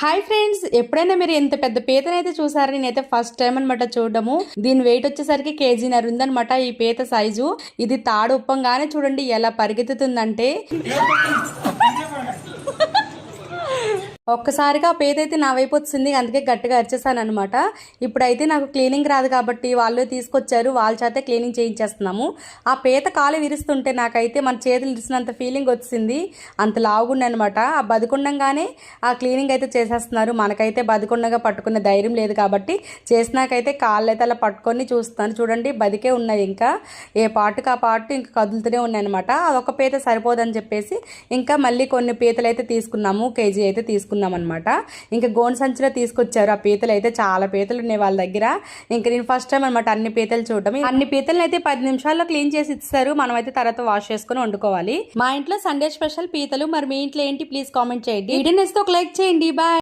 Hi friends, ఎప్పుడైనా మీరు ఎంత పెద్ద పీతనైతే చూసారో నేనైతే ఫస్ట్ టైం అనమాట చూడడము. దీని వెయిట్ వచ్చేసరికి కేజీన్నర ఉందనమాట ఈ పీత సైజు. ఇది తాడు ఉప్పంగానే చూడండి ఎలా పరిగెత్తుతుందంటే ఒక్కసారిగా ఆ పీత అయితే నా వైపు వచ్చింది, అందుకే గట్టిగా అరిచేసాను అనమాట. ఇప్పుడైతే నాకు క్లీనింగ్ రాదు కాబట్టి వాళ్ళు తీసుకొచ్చారు, వాళ్ళ చేతే క్లీనింగ్ చేయించేస్తున్నాము. ఆ పీత కాలు విరుస్తుంటే నాకైతే మన చేతులు ఇరిసినంత ఫీలింగ్ వచ్చింది. అంత లావుగుండి అనమాట. ఆ బతికుండంగానే ఆ క్లీనింగ్ అయితే చేసేస్తున్నారు. మనకైతే బతికుండగా పట్టుకునే ధైర్యం లేదు కాబట్టి చేసినాకైతే కాళ్ళు అయితే అలా పట్టుకొని చూస్తాను. చూడండి బతికే ఉన్నాయి, ఇంకా ఏ పాటుకు ఆ పాటు ఇంకా కదులుతూనే ఉన్నాయి అనమాట. అదొక పీత సరిపోదని చెప్పేసి ఇంకా మళ్ళీ కొన్ని పీతలు అయితే తీసుకున్నాము, కేజీ అయితే తీసుకున్నాం అనమాట. ఇంకా గోన్ సంచిలో తీసుకొచ్చారు ఆ పీతలు అయితే. చాలా పీతలు ఉన్నాయి వాళ్ళ దగ్గర. ఇంకా నేను ఫస్ట్ టైం అనమాట అన్ని పీతలు చూడటం. అన్ని పీతలను అయితే 10 నిమిషాల్లో క్లీన్ చేసి ఇస్తారు. మనం అయితే తర్వాత వాష్ చేసుకుని వండుకోవాలి. మా ఇంట్లో సండే స్పెషల్ పీతలు. మరి మీ ఇంట్లో ఏంటి ప్లీజ్ కామెంట్ చేయండి. వీడియో నచ్చితే ఒక లైక్ చేయండి. బాయ్.